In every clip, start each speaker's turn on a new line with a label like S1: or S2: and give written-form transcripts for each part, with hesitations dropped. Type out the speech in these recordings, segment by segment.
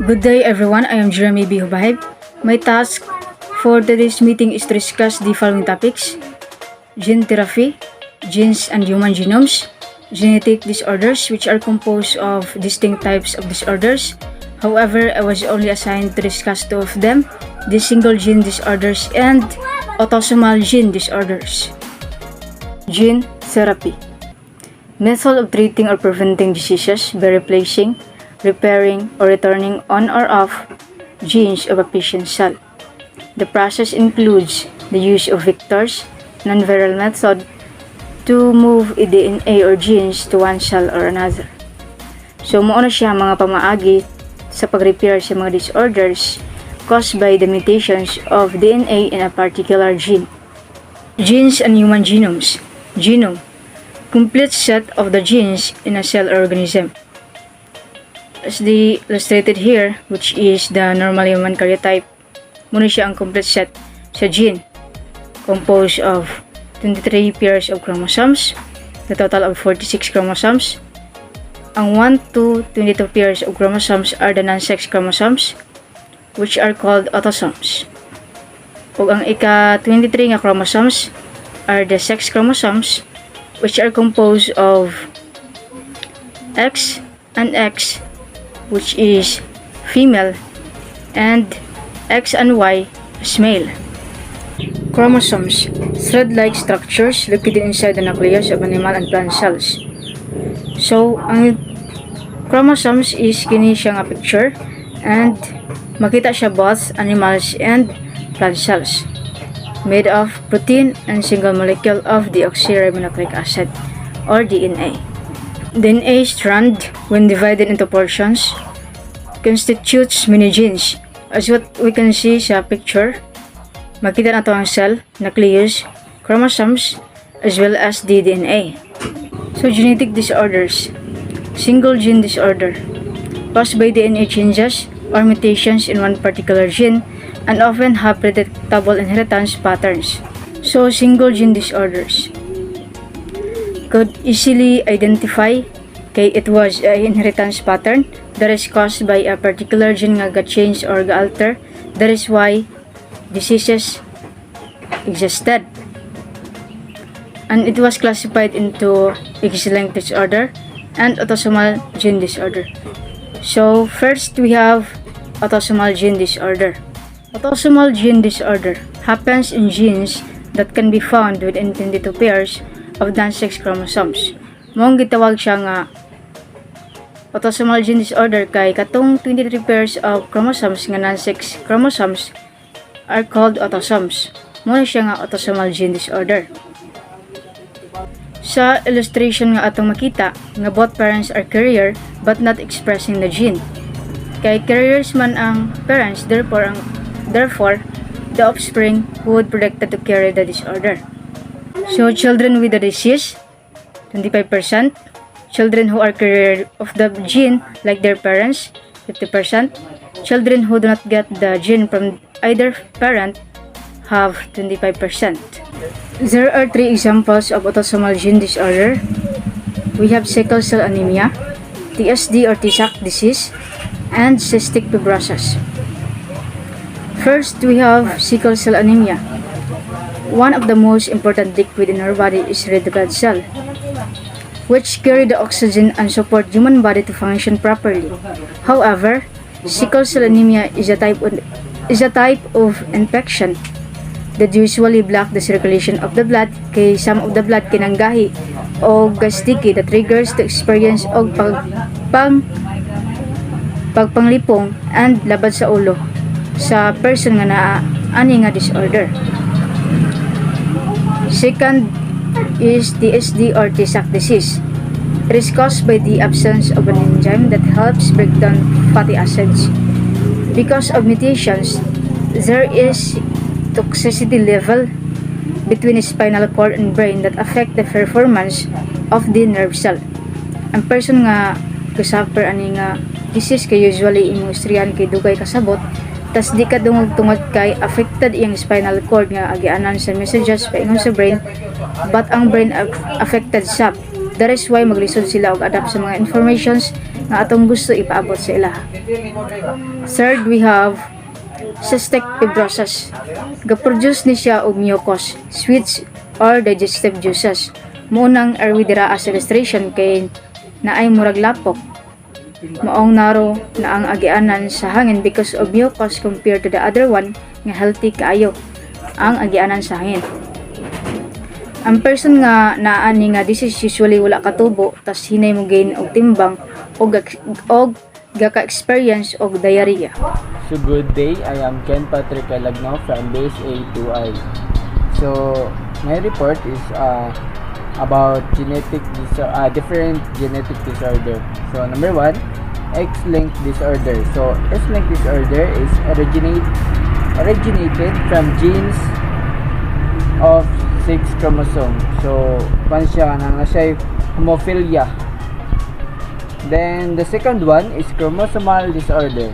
S1: Good day everyone, I am Jeremy B. Hubahib. My task for today's meeting is to discuss the following topics: gene therapy, genes and human genomes, genetic disorders which are composed of distinct types of disorders. However, I was only assigned to discuss two of them, the single gene disorders and autosomal gene disorders. Gene therapy. Method of treating or preventing diseases by replacing, repairing, or returning on or off genes of a patient cell. The process includes the use of vectors, non-viral method, to move a DNA or genes to one cell or another. So, mao na siya mga pamaagi sa pag-repair sa mga disorders caused by the mutations of DNA in a particular gene. Genes and human genomes. Genome, complete set of the genes in a cell or organism. As illustrated here, which is the normal human karyotype, muna siya ang complete set sa gene, composed of 23 pairs of chromosomes, the total of 46 chromosomes. Ang 1 to 22 pairs of chromosomes are the non-sex chromosomes, which are called autosomes. Ug ang ika-23 nga chromosomes are the sex chromosomes, which are composed of X and X, which is female, and X and Y is male. Chromosomes, thread-like structures located inside the nucleus of animal and plant cells. So, ang chromosomes is kini siya nga picture, and makita siya both animals and plant cells, made of protein and single molecule of deoxyribonucleic acid or DNA. DNA strand, when divided into portions, constitutes many genes. As what we can see sa picture, makita nato ang cell, nucleus, chromosomes, as well as the DNA. So, genetic disorders. Single gene disorder, caused by DNA changes or mutations in one particular gene, and often have predictable inheritance patterns. So, single gene disorders could easily identify kay it was a inheritance pattern that is caused by a particular gene nga ga-change or ga-alter. That is why diseases existed. And it was classified into X-linked disorder and autosomal gene disorder. So, first we have autosomal gene disorder. Autosomal gene disorder happens in genes that can be found within 22 pairs of non-sex chromosomes. Mong gitawag siya nga autosomal gene disorder kay katong 23 pairs of chromosomes nga non-sex chromosomes are called autosomes. Muna siya nga autosomal gene disorder. Sa illustration nga atong makita nga both parents are carrier but not expressing the gene. Kay carriers man ang parents, therefore the offspring would predicted to carry the disorder. So, children with the disease, 25%. Children who are carrier of the gene like their parents, 50%. Children who do not get the gene from either parent have 25%. There are three examples of autosomal gene disorder. We have sickle cell anemia, TSD or Tay-Sachs disease, and cystic fibrosis. First, we have sickle cell anemia. One of the most important liquid in our body is red blood cell, which carry the oxygen and support human body to function properly. However, sickle cell anemia is a type of infection that usually block the circulation of the blood, kay some of the blood kinanggahi o sticky that triggers the experience og pagpanglipong and labad sa ulo sa person nga naa ani nga disorder. Second is TSD or Tay-Sachs disease. It is caused by the absence of an enzyme that helps break down fatty acids. Because of mutations, there is toxicity level between the spinal cord and brain that affect the performance of the nerve cell. Ang person nga kasuffer ani nga disease kay usually imong istoryan kay dugay kasabot, tas di ka dungog-tungod kay affected iyang spinal cord nga agianan sa messages paingon sa brain, but ang brain affected sab. That is why maglisod sila og adapt sa mga informations nga atong gusto ipaabot sa ila. Third, we have cystic fibrosis. Ga-produce ni siya og mucus, sweets or digestive juices. Munang airway dira as illustration kay naay murag lapok. Maong naro na ang agianan sa hangin because of mucus compared to the other one nga healthy kaayo ang agianan sa hangin. Ang person nga naani nga disease usually wala katubo tas hinay mo gain og timbang og gaka-experience og diarrhea.
S2: So good day, I am Ken Patrick Alagno from Base A2I. So my report is about different genetic disorder. So number 1, X-linked disorder. So X-linked disorder is originated from genes of 6 chromosome. So pan siya na siya hemophilia. Then the second one is chromosomal disorder.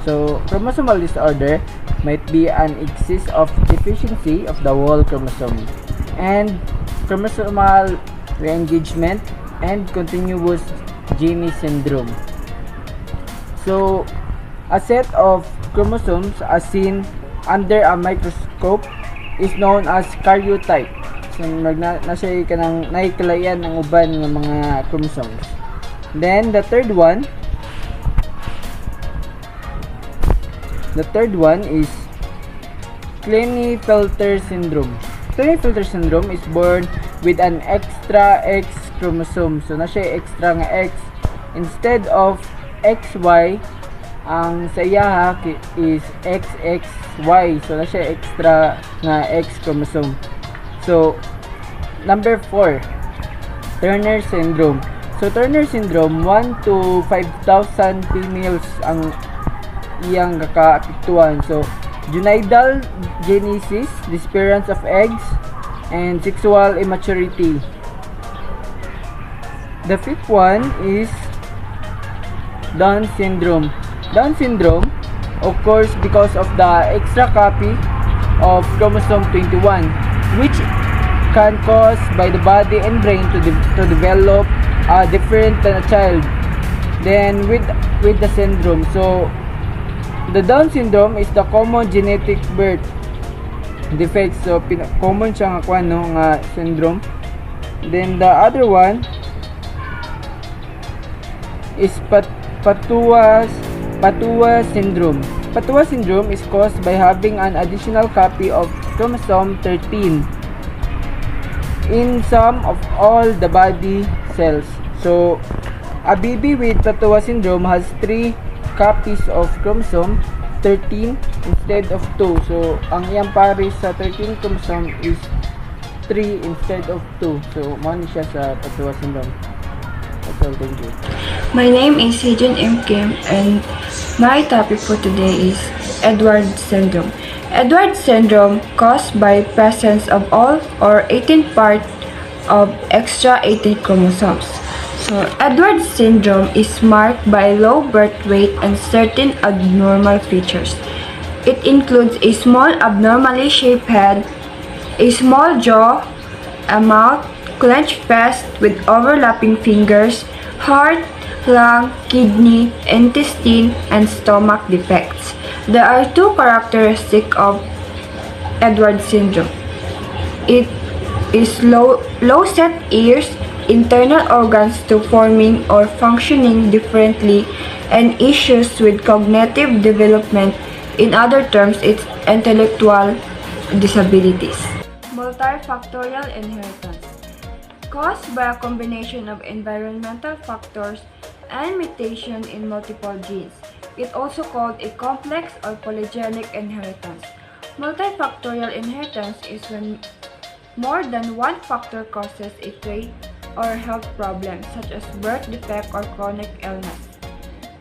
S2: So chromosomal disorder might be an excess of deficiency of the whole chromosome and chromosomal re-engagement and continuous Gini syndrome. So a set of chromosomes as seen under a microscope is known as karyotype. So na siya kanang naikalayan ng uban ng mga chromosomes. Then the third one is Klinefelter syndrome. Klinefelter syndrome is born with an extra X chromosome. So na siya extra nga X instead of XY. Ang sa iya is XXY. So na siya extra nga X chromosome. So number 4, Turner syndrome. So Turner syndrome, 1 to 5,000 females ang iyang kakaapektuhan. So genital genesis, disappearance of eggs, and sexual immaturity. The fifth one is Down syndrome. Down syndrome occurs because of the extra copy of chromosome 21, which can cause by the body and brain to develop different than a child. Then with the syndrome, so the Down syndrome is the common genetic birth defect. So common siya nga nga syndrome. Then the other one is Patua syndrome. Patua syndrome is caused by having an additional copy of chromosome 13 in some of all the body cells. So a baby with Patua syndrome has 3 copies of chromosome 13 instead of 2. So ang iyang pares sa 13 chromosome is 3 instead of 2. So mo ni siya sa Patua syndrome. That's all, thank you.
S3: My name is Hejun M. Kim and my topic for today is Edwards syndrome. Edwards syndrome caused by presence of all or 18 part of extra 18 chromosomes. So Edwards syndrome is marked by low birth weight and certain abnormal features. It includes a small abnormally shaped head, a small jaw, a mouth clenched fast with overlapping fingers, heart, lung, kidney, intestine, and stomach defects. There are 2 characteristics of Edwards syndrome. It is low set ears, internal organs to forming or functioning differently, and issues with cognitive development. In other terms, it's intellectual disabilities. Multifactorial inheritance. Caused by a combination of environmental factors and mutation in multiple genes. It also called a complex or polygenic inheritance. Multifactorial inheritance is when more than one factor causes a trait or health problem such as birth defect or chronic illness.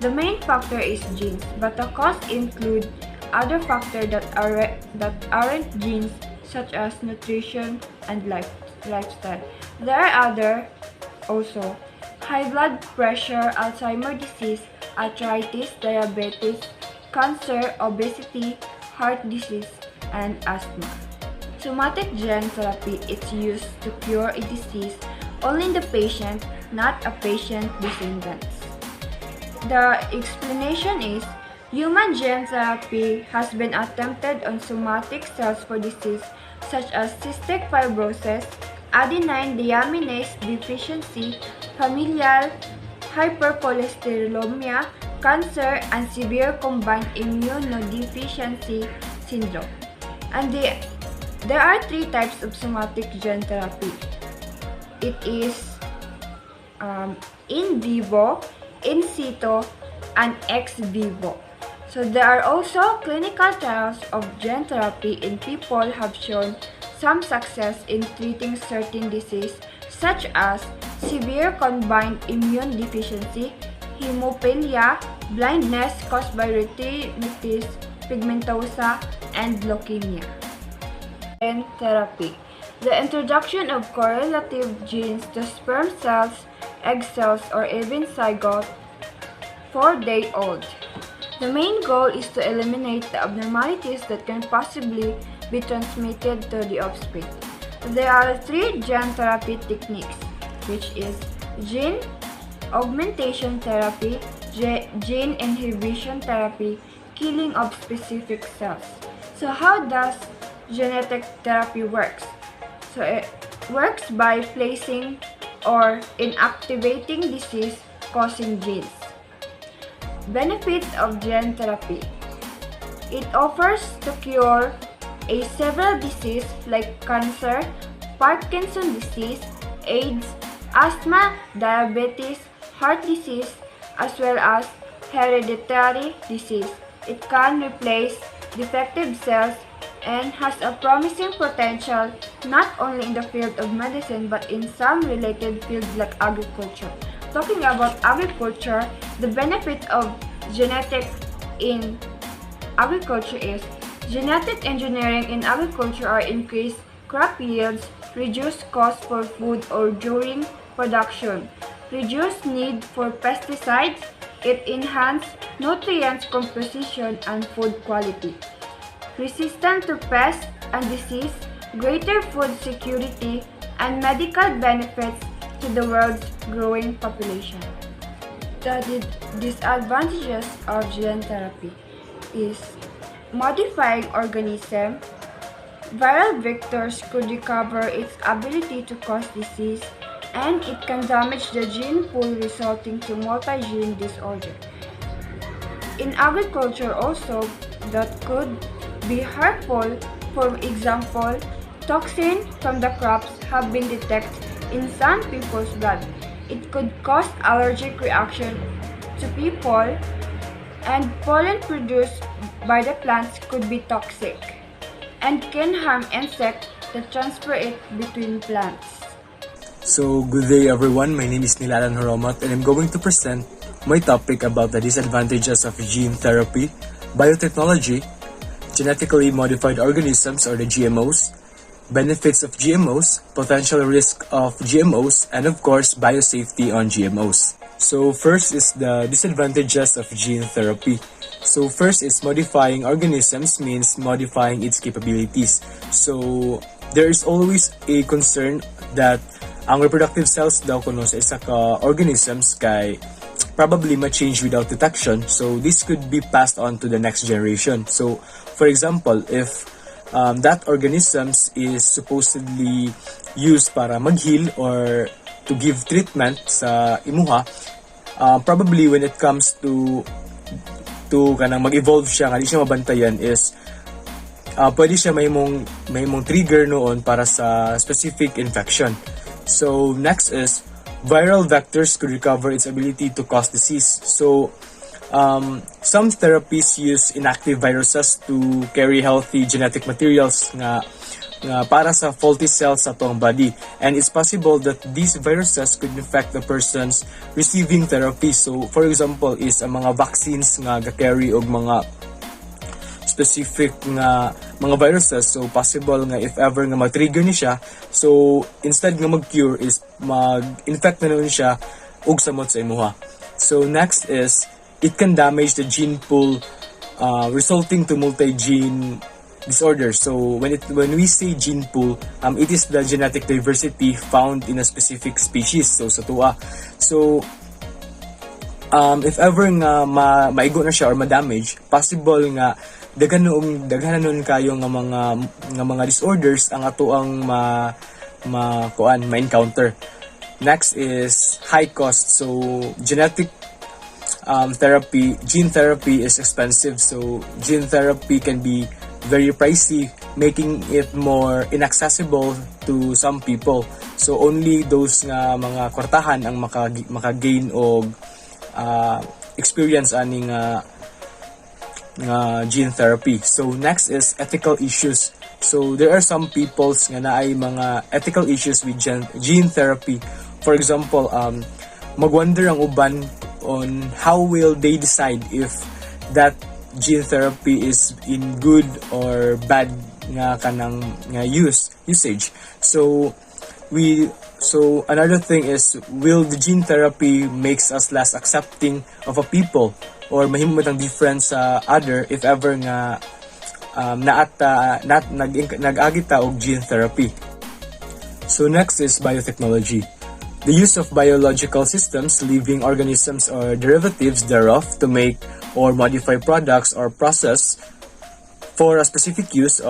S3: The main factor is genes, but the cause include other factors that aren't genes such as nutrition and lifestyle. There are other also high blood pressure, Alzheimer's disease, arthritis, diabetes, cancer, obesity, heart disease, and asthma. Somatic gene therapy is used to cure a disease only in the patient, not a patient descendants. The explanation is human gene therapy has been attempted on somatic cells for disease such as cystic fibrosis, adenine deaminase deficiency, familial hypercholesterolemia, cancer, and severe combined immunodeficiency syndrome. And there are three types of somatic gene therapy. It is in vivo, in situ, and ex vivo. So there are also clinical trials of gene therapy in people have shown some success in treating certain diseases such as severe combined immune deficiency, hemophilia, blindness caused by retinitis pigmentosa, and leukemia. Gene therapy. The introduction of correlative genes to sperm cells, egg cells, or even zygote 4-day-old. The main goal is to eliminate the abnormalities that can possibly be transmitted to the offspring. There are three gene therapy techniques, which is gene augmentation therapy, gene inhibition therapy, killing of specific cells. So how does genetic therapy works? So it works by placing or inactivating disease-causing genes. Benefits of gene therapy. It offers to cure several diseases like cancer, Parkinson's disease, AIDS, asthma, diabetes, heart disease, as well as hereditary disease. It can replace defective cells and has a promising potential not only in the field of medicine but in some related fields like agriculture. Talking about agriculture, the benefit of genetic in agriculture is genetic engineering in agriculture are increased crop yields, reduced cost for food or during production, reduced need for pesticides, it enhances nutrients composition and food quality, resistant to pests and disease, greater food security, and medical benefits to the world's growing population. The disadvantages of gene therapy is modifying organism. Viral vectors could recover its ability to cause disease, and it can damage the gene pool resulting to multi-gene disorder. In agriculture also, that could be harmful. For example, toxins from the crops have been detected in some people's blood. It could cause allergic reaction to people, and pollen produced by the plants could be toxic and can harm insects that transfer it between plants.
S4: So, good day everyone, my name is Nilalan Horomat and I'm going to present my topic about the disadvantages of gene therapy, biotechnology, genetically modified organisms or the GMOs, benefits of GMOs, potential risk of GMOs, and of course, biosafety on GMOs. So first is the disadvantages of gene therapy. So first is modifying organisms means modifying its capabilities. So there is always a concern that ang reproductive cells daw kuno sa isa ka organisms kay probably ma-change without detection. So this could be passed on to the next generation. So for example, if that organisms is supposedly used para mag-heal or to give treatment sa imuha, probably when it comes to kanang mag-evolve siya, nga di siya mabantayan is pwede siya may mong trigger noon para sa specific infection. So next is viral vectors could recover its ability to cause disease. So some therapies use inactive viruses to carry healthy genetic materials nga para sa faulty cells sa atong body, and it's possible that these viruses could infect the persons receiving therapy. So for example is ang mga vaccines nga ga-carry og mga specific nga mga viruses, so possible nga if ever nga mag-trigger ni siya, so instead nga mag-cure is mag-infect na nun siya og samot sa imuha. So next is it can damage the gene pool resulting to multi-gene disorder. So when we say gene pool, it is the genetic diversity found in a specific species. So sa tuwa. So if ever nga maigo na siya or ma-damage, possible nga daghan nun kayo nga mga disorders ang ato ang ma-encounter. Next is high cost. So genetic gene therapy is expensive. So gene therapy can be very pricey, making it more inaccessible to some people. So only those nga mga kwartahan ang maka-gain og experience ani nga gene therapy. So next is ethical issues. So there are some peoples nga naay mga ethical issues with gene therapy. For example, magwonder ang uban on how will they decide if that gene therapy is in good or bad nga kanang nga usage. So another thing is, will the gene therapy makes us less accepting of a people or mahimot ang difference sa other if ever nga nag-agita og gene therapy. So next is biotechnology. The use of biological systems, living organisms or derivatives thereof to make or modify products or process for a specific use.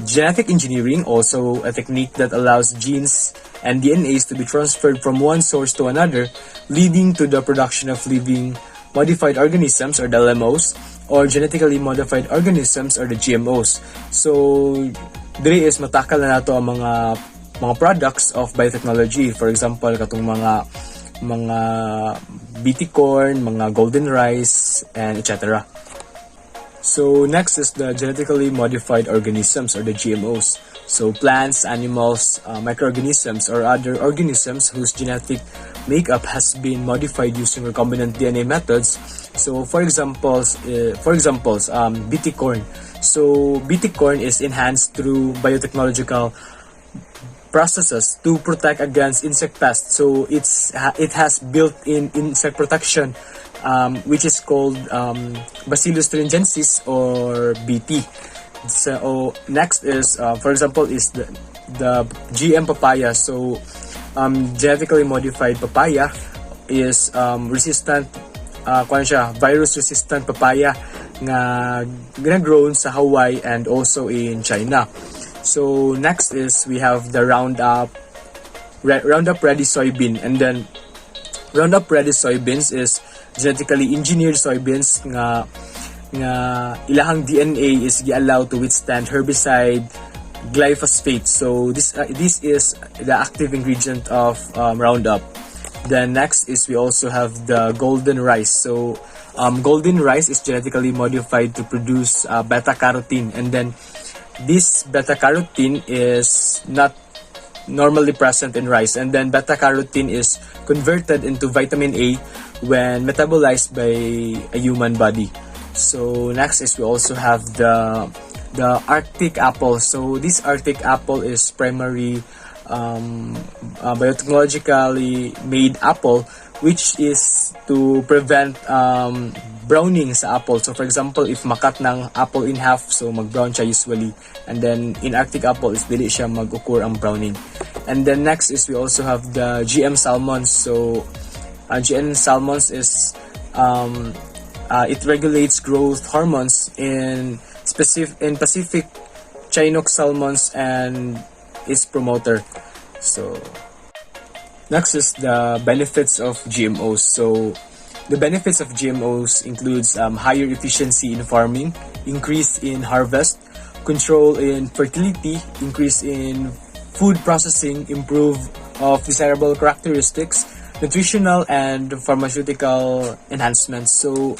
S4: Genetic engineering, also a technique that allows genes and DNAs to be transferred from one source to another, leading to the production of living modified organisms or the LMOs, or genetically modified organisms or the GMOs. So diri is matakal na nato ang mga products of biotechnology. For example, katong mga BT corn, mga golden rice, and etc. So next is the genetically modified organisms or the GMOs. So plants, animals, microorganisms or other organisms whose genetic makeup has been modified using recombinant DNA methods. So for examples, BT corn. So BT corn is enhanced through biotechnological processes to protect against insect pests. So it has built-in insect protection, which is called Bacillus thuringiensis or BT. So next is, for example, is the GM papaya. So genetically modified papaya is resistant, virus-resistant papaya nga grown sa Hawaii and also in China. So next is we have the Roundup Ready soybean, and then Roundup Ready soybeans is genetically engineered soybeans nga ilahang DNA is gi-allow to withstand herbicide glyphosate. So this is the active ingredient of Roundup. Then next is we also have the golden rice. So golden rice is genetically modified to produce beta carotene, and then this beta carotene is not normally present in rice, and then beta carotene is converted into vitamin A when metabolized by a human body. So next is we also have the Arctic apple. So this Arctic apple is primary biotechnologically made apple, which is to prevent browning sa apple. So for example, if makat ng apple in half, so mag-brown siya usually. And then in Arctic apple is dili siya mag-occur ang browning. And then next is we also have the GM salmons. So GM salmons is it regulates growth hormones in Pacific Chinook salmons and its promoter. So next is the benefits of GMOs. So the benefits of GMOs includes higher efficiency in farming, increase in harvest, control in fertility, increase in food processing, improve of desirable characteristics, nutritional and pharmaceutical enhancements. So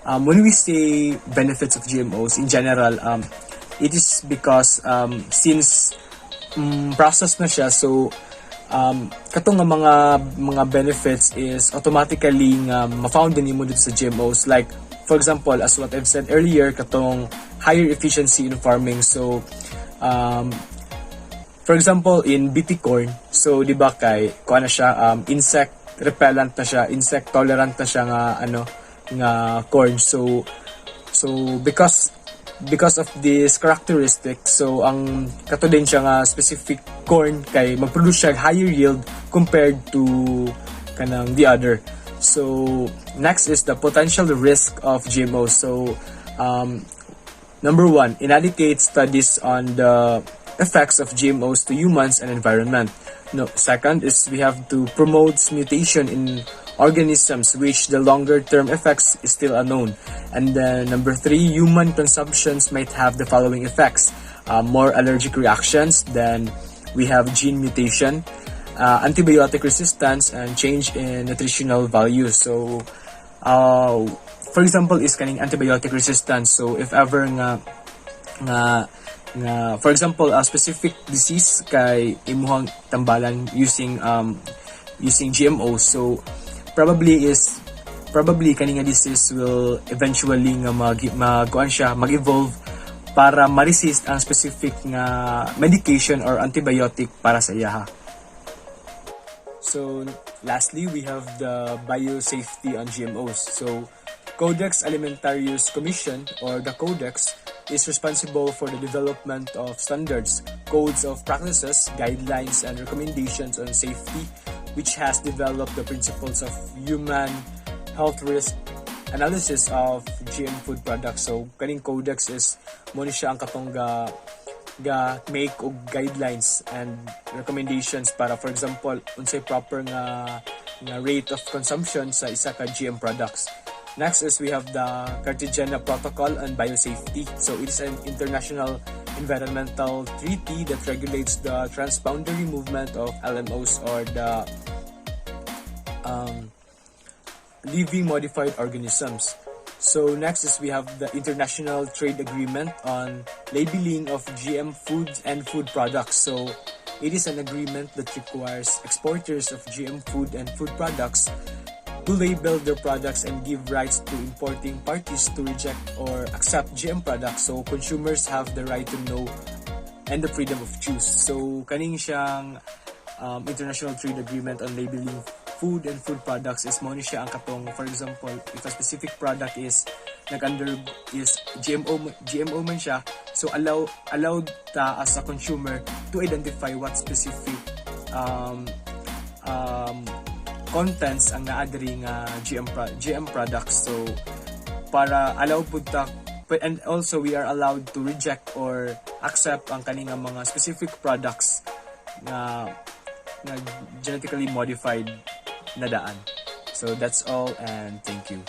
S4: when we say benefits of GMOs in general, it is because since process na siya, so katong nga mga benefits is automatically nga ma-found din mo dito sa GMOs. Like for example, as what I've said earlier, katong higher efficiency in farming. So for example, in BT corn, so di ba kay kuha na siya, insect repellent na siya, insect tolerant na siya nga corn. So because of this characteristic, so ang kato din siya nga specific corn kay magproduce siya higher yield compared to kanang the other. So next is the potential risk of GMOs. So number one, inadequate studies on the effects of GMOs to humans and environment. No, second is we have to promote mutation in organisms, which the longer term effects is still unknown. And then number three, human consumptions might have the following effects: more allergic reactions, then we have gene mutation, antibiotic resistance, and change in nutritional values. So for example is kaning antibiotic resistance. So if ever nga for example a specific disease kay imuhang tambalan using GMO, so probably kani nga disease will eventually nga mag-evolve para ma-resist ang specific nga medication or antibiotic para sa iyaha. So lastly, we have the biosafety on GMOs. So Codex Alimentarius Commission, or the Codex, is responsible for the development of standards, codes of practices, guidelines, and recommendations on safety, which has developed the principles of human health risk analysis of GM food products. So kaning codex is mo ni siya ang katong ga make og guidelines and recommendations para, for example, unsay proper nga rate of consumption sa isa ka GM products. Next is we have the Cartagena Protocol on Biosafety. So it is an international environmental treaty that regulates the transboundary movement of LMOs, or the living modified organisms. So next is we have the International Trade Agreement on labeling of GM foods and food products. So it is an agreement that requires exporters of GM food and food products to label their products and give rights to importing parties to reject or accept GM products. So consumers have the right to know and the freedom of choose. So kaning siyang international trade agreement on labeling food and food products is mo ni siya ang katong, for example, if a specific product is GMO man siya, so allowed ta as a consumer to identify what specific contents ang naadri nga GM products. So para allow pud ta, and also we are allowed to reject or accept ang kaninga mga specific products na genetically modified na daan. So that's all, and thank you.